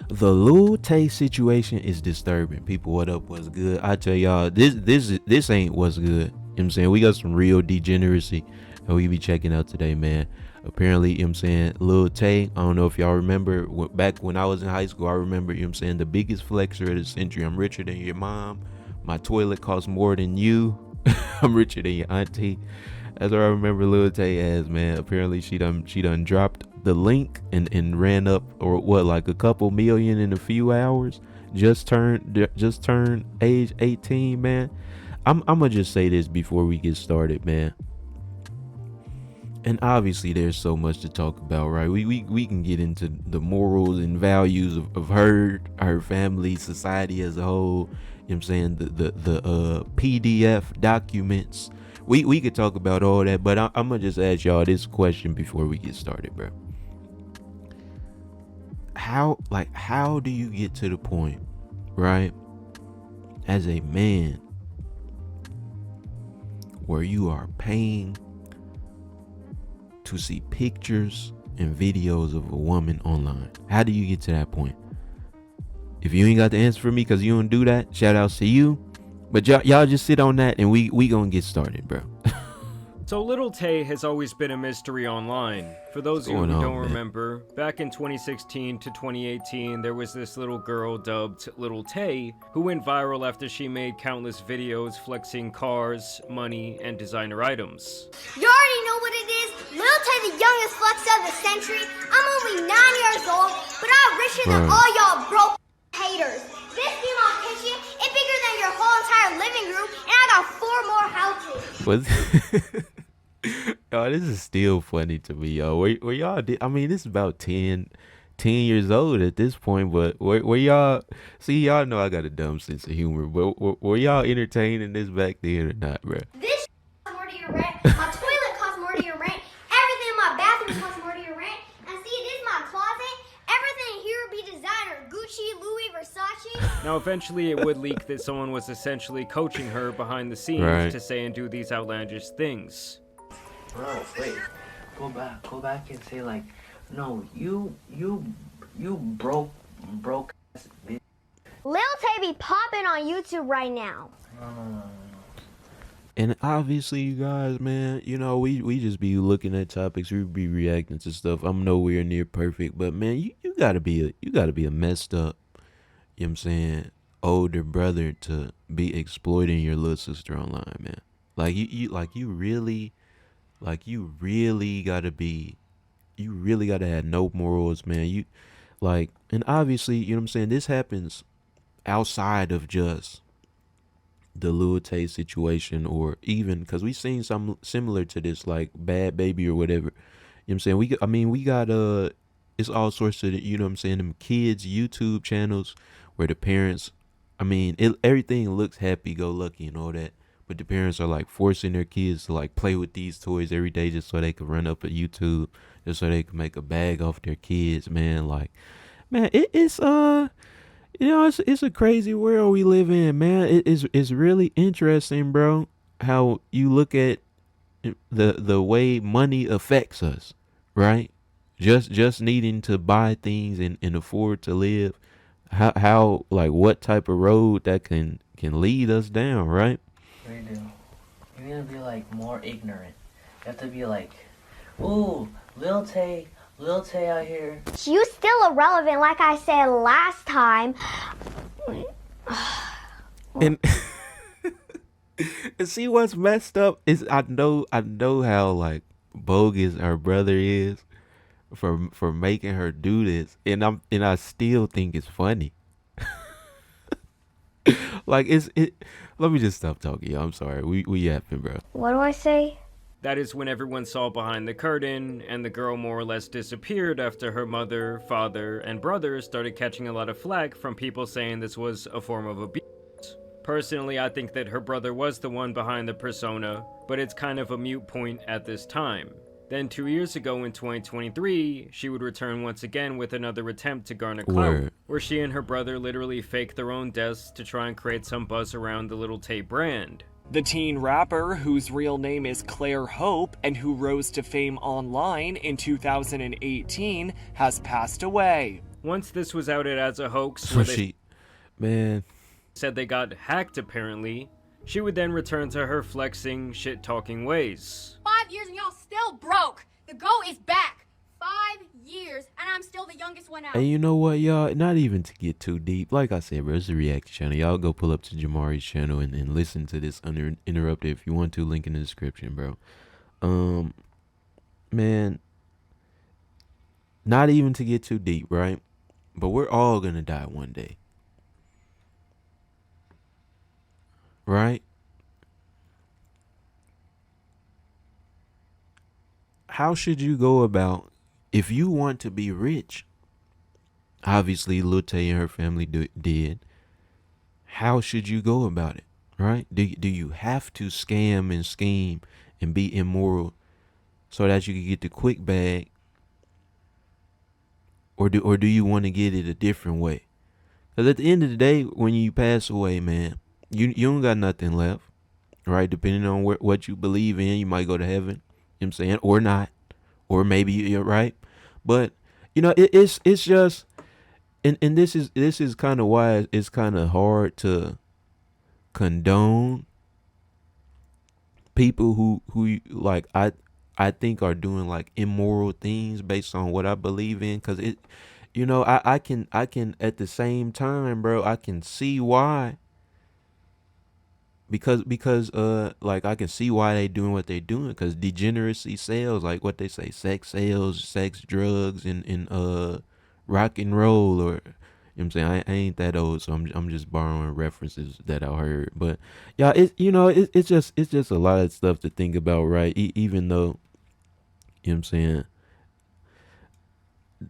The Lil Tay situation is disturbing. People, what up? What's good? I tell y'all, this ain't what's good. You know what I'm saying? We got some real degeneracy that we be checking out today, man. Apparently, you know what I'm saying, Lil Tay, I don't know if y'all remember, back when I was in high school, I remember, you know what I'm saying, the biggest flexer of the century. I'm richer than your mom. My toilet costs more than you. I'm richer than your auntie. That's what I remember Lil Tay as, man. Apparently she done dropped the link and ran up, or what, like a couple million in a few hours. Just turned age 18, man. I'm gonna just say this before we get started, man. And obviously there's so much to talk about, right? We can get into the morals and values of her family, society as a whole. You know what I'm saying? The PDF documents. We could talk about all that, but I'm gonna just ask y'all this question before we get started, bro. How do you get to the point, right, as a man, where you are paying to see pictures and videos of a woman online? How do you get to that point? If you ain't got the answer for me because you don't do that, shout outs to you. But y'all just sit on that and we gonna get started, bro. So Lil Tay has always been a mystery online. For those of you who don't remember, back in 2016 to 2018, there was this little girl dubbed Lil Tay who went viral after she made countless videos flexing cars, money, and designer items. You already know what it is. Lil Tay, the youngest flex of the century. I'm only 9 years old, but I'm richer than all y'all broke haters. This female kitchen is bigger than your whole entire living room, and I got 4 more houses. What? Oh, this is still funny to me, yo. Where y'all did? I mean, this is about 10 years old at this point, but where y'all see? Y'all know I got a dumb sense of humor, but were y'all entertaining this back then or not, bro? This costs more to your rent. My toilet costs more to your rent. Everything in my bathroom costs more to your rent. And see, this is my closet. Everything here would be designer: Gucci, Louis, Versace. Now, eventually, it would leak that someone was essentially coaching her behind the scenes to say and do these outlandish things. Bro, wait. Go back and say like, no, you broke ass bitch. Lil Tay be popping on YouTube right now. No. And obviously, you guys, man, you know, we just be looking at topics, we be reacting to stuff. I'm nowhere near perfect, but man, you gotta be a messed up, you know what I'm saying, older brother to be exploiting your little sister online, man. Like you really gotta have no morals, man. You like, and obviously, you know what I'm saying, this happens outside of just the Lil Tay situation, or even because we seen some similar to this, like Bad Baby or whatever. You know what I'm saying? We got it's all sorts of, you know what I'm saying, them kids YouTube channels where the parents, everything looks happy go lucky and all that, but the parents are like forcing their kids to like play with these toys every day just so they can run up a YouTube, just so they can make a bag off their kids, man. Like, man, it's you know, it's a crazy world we live in, man. It's really interesting, bro, how you look at the way money affects us, right? Just needing to buy things and afford to live. How like what type of road that can lead us down, right? What do? You need to be like more ignorant. You have to be like, ooh, Lil Tay out here. You still irrelevant, like I said last time. And and see what's messed up is I know how like bogus our brother is for making her do this, and I still think it's funny. Like let me just stop talking, y'all. I'm sorry. We yapping, bro. What do I say? That is when everyone saw behind the curtain, and the girl more or less disappeared after her mother, father, and brother started catching a lot of flack from people saying this was a form of abuse. Personally, I think that her brother was the one behind the persona, but it's kind of a moot point at this time. Then 2 years ago in 2023, she would return once again with another attempt to garner clout, where she and her brother literally faked their own deaths to try and create some buzz around the Lil Tay brand. The teen rapper, whose real name is Claire Hope and who rose to fame online in 2018, has passed away. once this was outed as a hoax So where they she, man, said they got hacked apparently, she would then return to her flexing, shit-talking ways. 5 years and y'all still broke. The GOAT is back. 5 years and I'm still the youngest one out. and you know what, y'all? Not even to get too deep. Like I said, bro, it's a reaction channel. Y'all go pull up to Jamari's channel and listen to this uninterrupted if you want to. Link in the description, bro. Man, not even to get too deep, right? But we're all gonna die one day, right? How should you go about if you want to be rich? Obviously, Lil Tay and her family did. How should you go about it, right? Do you have to scam and scheme and be immoral so that you can get the quick bag, or do you want to get it a different way? Because at the end of the day, when you pass away, man, you don't got nothing left, right? Depending on what you believe in, you might go to heaven. You know what I'm saying? Or not. Or maybe you're right. But, you know, it's just, and this is kind of why it's kind of hard to condone people who like I think are doing like immoral things based on what I believe in. Cause it, you know, I can at the same time, bro, I can see why. Because like I can see why they doing what they doing, because degeneracy sells, like what they say, sex sells, sex, drugs, and rock and roll, or you know what I'm saying, I ain't that old, so I'm just borrowing references that I heard. But yeah, it's just a lot of stuff to think about, right? Even though, you know what I'm saying,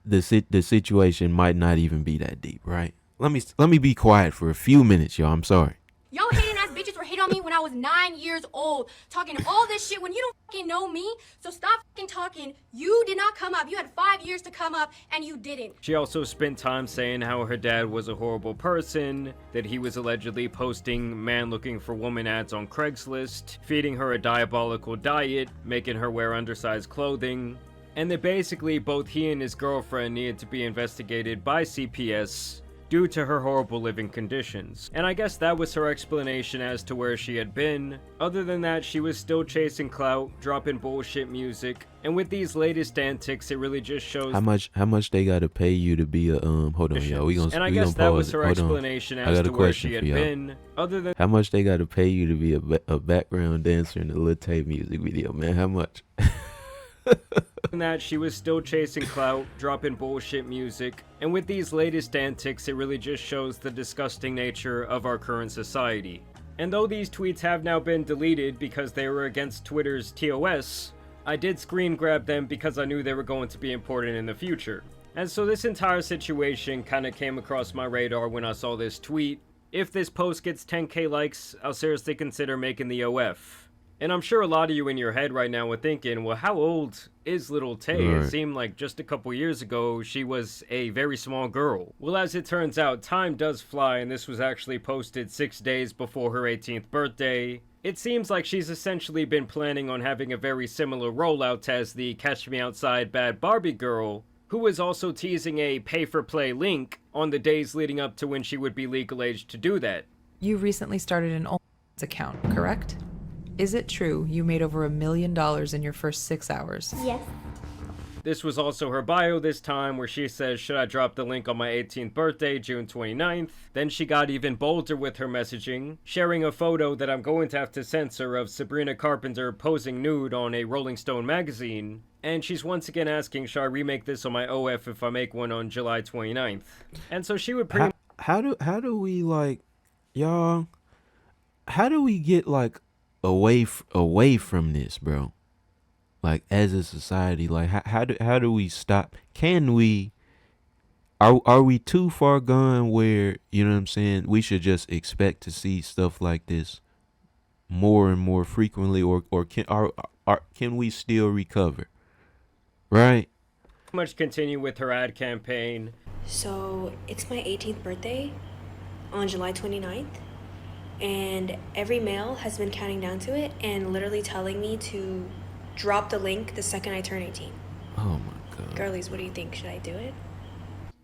the situation might not even be that deep, right? Let me be quiet for a few minutes, y'all. I'm sorry. Y'all hating ass bitches were hit on me when I was 9 years old, talking all this shit when you don't fucking know me. So stop fucking talking. You did not come up. You had 5 years to come up and you didn't. She also spent time saying how her dad was a horrible person, that he was allegedly posting man looking for woman ads on Craigslist, feeding her a diabolical diet, making her wear undersized clothing, and that basically both he and his girlfriend needed to be investigated by CPS due to her horrible living conditions. And I guess that was her explanation as to where she had been. Other than that, she was still chasing clout, dropping bullshit music, and with these latest antics, it really just shows how much they gotta pay you to be a hold on, y'all. And I guess that was her explanation as to where she had been. Other than how much they gotta pay you to be a background dancer in the Lil Tay music video, man? How much? that, she was still chasing clout, dropping bullshit music, and with these latest antics, it really just shows the disgusting nature of our current society. And though these tweets have now been deleted because they were against Twitter's TOS, I did screen grab them because I knew they were going to be important in the future. And so this entire situation kind of came across my radar when I saw this tweet. If this post gets 10k likes, I'll seriously consider making the OF. And I'm sure a lot of you in your head right now were thinking, well, how old is Lil Tay? Right. It seemed like just a couple years ago, she was a very small girl. Well, as it turns out, time does fly, and this was actually posted 6 days before her 18th birthday. It seems like she's essentially been planning on having a very similar rollout as the Catch Me Outside Bad Barbie girl, who was also teasing a pay-for-play link on the days leading up to when she would be legal age to do that. You recently started an OnlyFans account, correct? Is it true you made over $1 million in your first 6 hours? Yes. This was also her bio this time, where she says, should I drop the link on my 18th birthday, June 29th? Then she got even bolder with her messaging, sharing a photo that I'm going to have to censor of Sabrina Carpenter posing nude on a Rolling Stone magazine. And she's once again asking, should I remake this on my OF if I make one on July 29th? And so she would pretty how do we, like, y'all, how do we get like away from this, bro? Like, as a society, like how do we stop? Can we, are we too far gone where, you know what I'm saying, we should just expect to see stuff like this more and more frequently, or can we still recover? Right? much continue with her ad campaign. So it's my 18th birthday on July 29th, and every mail has been counting down to it and literally telling me to drop the link the second I turn 18. Oh my God. Girlies, what do you think? Should I do it?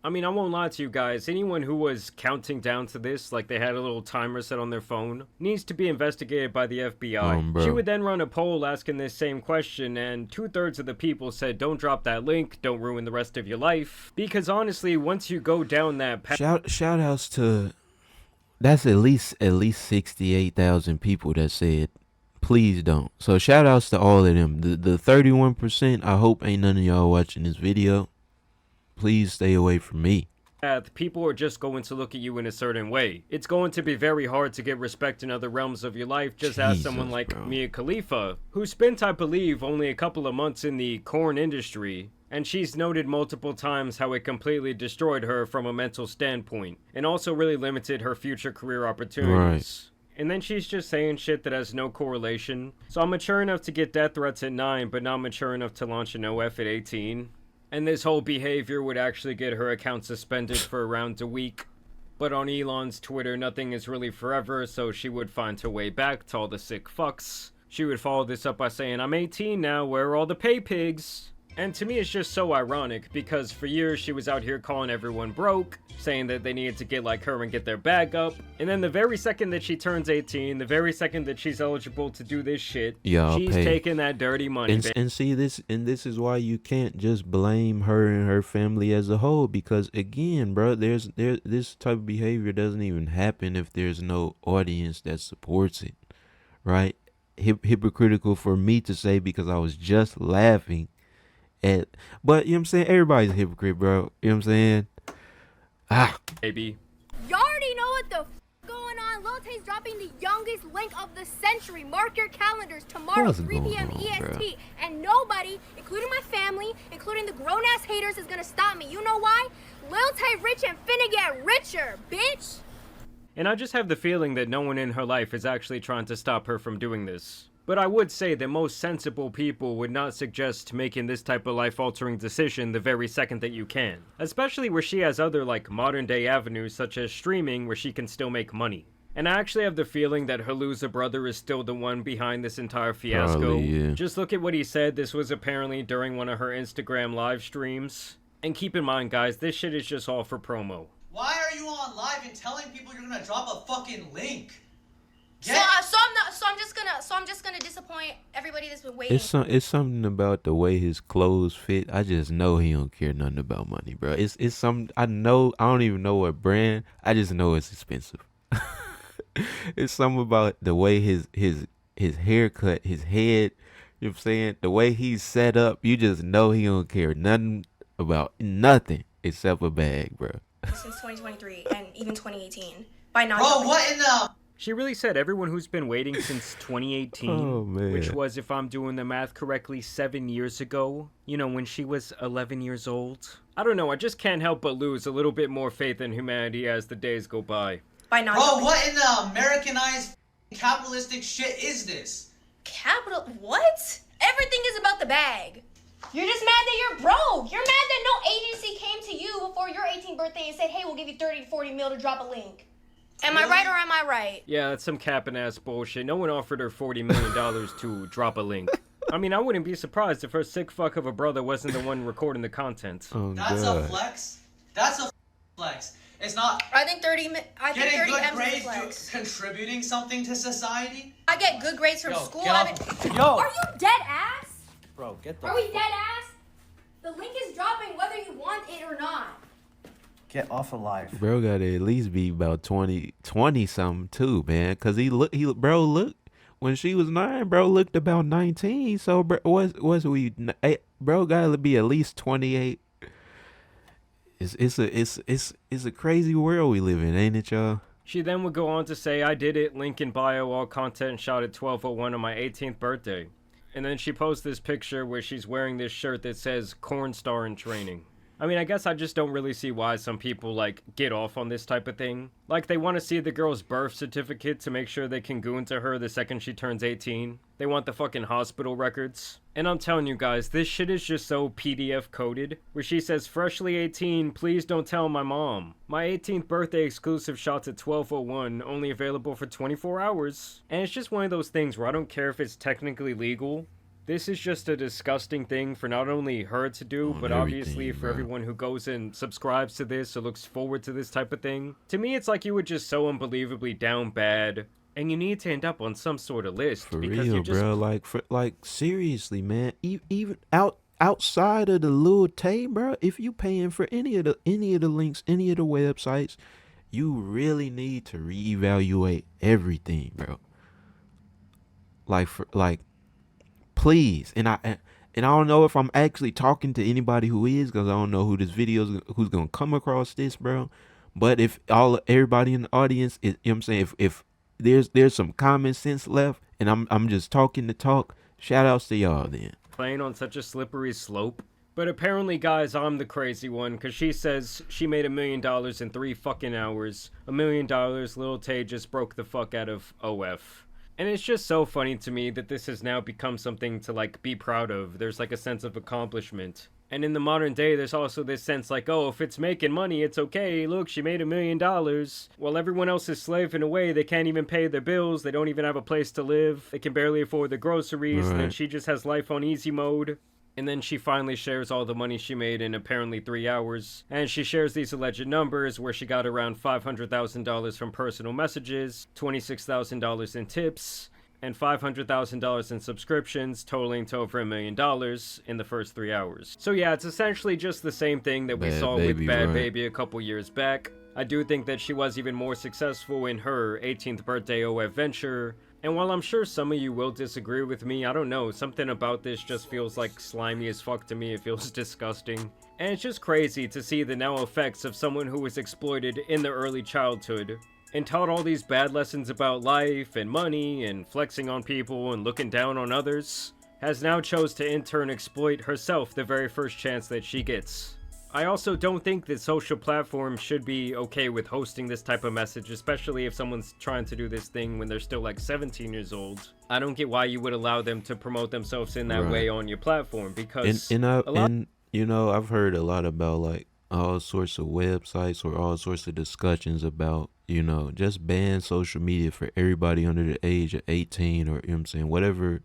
I mean, I won't lie to you guys. Anyone who was counting down to this, like they had a little timer set on their phone, needs to be investigated by the FBI. Bro. She would then run a poll asking this same question, and 2/3 of the people said, don't drop that link, don't ruin the rest of your life. Because honestly, once you go down that path... Shout outs to... That's at least 68,000 people that said, please don't. So shout outs to all of them. The 31%, I hope ain't none of y'all watching this video. Please stay away from me. People are just going to look at you in a certain way. It's going to be very hard to get respect in other realms of your life. Just ask someone like bro. Mia Khalifa, who spent, I believe, only a couple of months in the corn industry, and she's noted multiple times how it completely destroyed her from a mental standpoint, and also really limited her future career opportunities. And then she's just saying shit that has no correlation. So I'm mature enough to get death threats at 9, but not mature enough to launch an OF at 18. And this whole behavior would actually get her account suspended for around a week. But on Elon's Twitter, nothing is really forever, so she would find her way back to all the sick fucks. She would follow this up by saying, I'm 18 now, where are all the pay pigs? And to me, it's just so ironic, because for years she was out here calling everyone broke, saying that they needed to get like her and get their bag up. And then the very second that she turns 18, the very second that she's eligible to do this shit, she's taking that dirty money. And see this, and this is why you can't just blame her and her family as a whole, because again, bro, this type of behavior doesn't even happen if there's no audience that supports it, right? Hypocritical for me to say, because I was just laughing at, but you know what I'm saying, everybody's a hypocrite, bro. You know what I'm saying? Baby. You already know what the f going on. Lil Tay's dropping the youngest link of the century. Mark your calendars tomorrow, What's 3 p.m. going on, EST. bro? And nobody, including my family, including the grown-ass haters, is gonna stop me. You know why? Lil Tay rich and finna get richer, bitch. And I just have the feeling that no one in her life is actually trying to stop her from doing this. But I would say that most sensible people would not suggest making this type of life-altering decision the very second that you can. Especially where she has other, like, modern-day avenues such as streaming where she can still make money. And I actually have the feeling that her loser brother is still the one behind this entire fiasco. Probably, yeah. Just look at what he said. This was apparently during one of her Instagram live streams. And keep in mind, guys, this shit is just all for promo. Why are you on live and telling people you're gonna drop a fucking link? So I'm just gonna disappoint everybody that's been waiting. It's something about the way his clothes fit. I just know he don't care nothing about money, bro. It's some, I don't even know what brand. I just know it's expensive. It's something about the way his haircut, his head, you know what I'm saying? The way he's set up, you just know he don't care nothing about nothing except a bag, bro. Since 2023 and even 2018. By not. Bro, what in the... She really said everyone who's been waiting since 2018, Oh, man. which was, if I'm doing the math correctly, 7 years ago. You know, when she was 11 years old. I don't know, I just can't help but lose a little bit more faith in humanity as the days go by. By not. Bro, what in the Americanized capitalistic shit is this? Capital? What? Everything is about the bag. You're just mad that you're broke. You're mad that no agency came to you before your 18th birthday and said, hey, we'll give you 30 to 40 mil to drop a link. Am I right or am I right? Yeah, that's some capping ass bullshit. No one offered her $40 million to drop a link. I mean, I wouldn't be surprised if her sick fuck of a brother wasn't the one recording the content. Oh, That's God. a flex? That's a flex. It's not I think 30 getting M's good is a grades flex. contributing something to society? I get good grades from Yo, school. get I've off- been... Yo! Are you dead ass? Bro, get the... Are we dead ass? The link is dropping whether you want it or not. Get off of live. Bro gotta at least be about 20 something too, man. Cause bro look, when she was 9, bro looked about 19. So bro, bro gotta be at least 28. It's a crazy world we live in, ain't it, y'all? She then would go on to say, I did it, link in bio, all content shot at 12:01 on my 18th birthday. And then she posts this picture where she's wearing this shirt that says corn star in training. I mean, I guess I just don't really see why some people, like, get off on this type of thing. Like, they want to see the girl's birth certificate to make sure they can go into her the second she turns 18. They want the fucking hospital records. And I'm telling you guys, this shit is just so PDF coded, where she says, freshly 18, please don't tell my mom. My 18th birthday exclusive shots at 12:01, only available for 24 hours. And it's just one of those things where I don't care if it's technically legal. This is just a disgusting thing for not only her to do, but obviously for bro. everyone who goes and subscribes to this or looks forward to this type of thing. To me, it's like you were just so unbelievably down bad, and you need to end up on some sort of list. For because real, you're just... bro. Like seriously, man. Even outside of the Lil Tay, bro, if you paying for any of the links, any of the websites, you really need to reevaluate everything, bro. Like please. And I don't know if I'm actually talking to anybody who is, because I don't know who this video who's gonna come across this, bro. But if everybody in the audience is, you know what I'm saying, if there's some common sense left, and I'm just talking to talk, shout outs to y'all then. Playing on such a slippery slope. But apparently, guys, I'm the crazy one, because she says she made $1 million in 3 fucking hours. $1 million, Lil Tay just broke the fuck out of OF. And it's just so funny to me that this has now become something to, like, be proud of. There's, like, a sense of accomplishment. And in the modern day, there's also this sense like, oh, if it's making money, it's okay. Look, she made $1 million. While everyone else is slaving away, they can't even pay their bills. They don't even have a place to live. They can barely afford the groceries. Right. And then she just has life on easy mode. And then she finally shares all the money she made in apparently 3 hours. And she shares these alleged numbers where she got around $500,000 from personal messages, $26,000 in tips, and $500,000 in subscriptions, totaling to over $1 million in the first 3 hours. So yeah, it's essentially just the same thing that we saw with Bad Baby a couple years back. I do think that she was even more successful in her 18th birthday OF venture. And while I'm sure some of you will disagree with me, I don't know, something about this just feels like slimy as fuck to me. It feels disgusting. And it's just crazy to see the now effects of someone who was exploited in their early childhood and taught all these bad lessons about life and money and flexing on people and looking down on others, has now chose to in turn exploit herself the very first chance that she gets. I also don't think that social platforms should be okay with hosting this type of message, especially if someone's trying to do this thing when they're still like 17 years old. I don't get why you would allow them to promote themselves in that way on your platform, because and you know, I've heard a lot about like all sorts of websites or all sorts of discussions about, you know, just ban social media for everybody under the age of 18, or, you know what I'm saying, whatever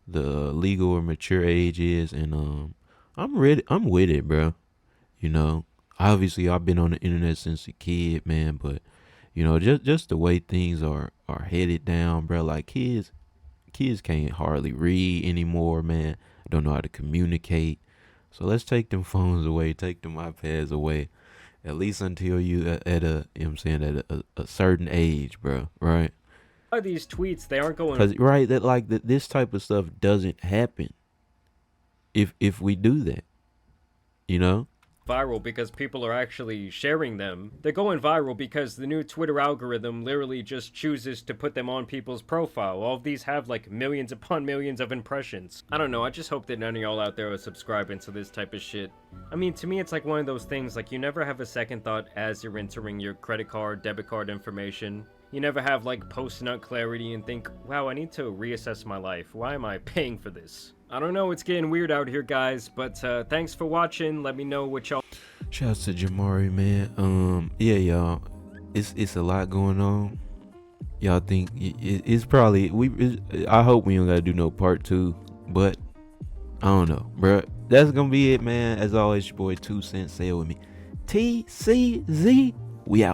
the legal or mature age is. And I'm with it, bro. You know, obviously I've been on the internet since a kid, man, but you know, just the way things are headed down, bro. Like kids can't hardly read anymore, man. Don't know how to communicate. So let's take them phones away, take them iPads away, at least until you at a, you know what I'm saying, at a certain age, bro. Right? These tweets, they aren't going. Cause right, that like this type of stuff doesn't happen if we do that, you know. Viral because people are actually sharing them. They're going viral because the new Twitter algorithm literally just chooses to put them on people's profile. All of these have like millions upon millions of impressions. I don't know, I just hope that none of y'all out there are subscribing to this type of shit. I mean, to me it's like one of those things, like you never have a second thought as you're entering your credit card, debit card information. You never have like post-nut clarity and think, wow, I need to reassess my life. Why am I paying for this? I don't know, it's getting weird out here, guys, but thanks for watching. Let me know what y'all... Shouts to Jamari, man. Yeah, y'all, it's a lot going on. Y'all think it's probably I hope we don't gotta do no part 2, but I don't know, bro. That's gonna be it, man. As always, your boy 2Centz. Say it with me, TCZ.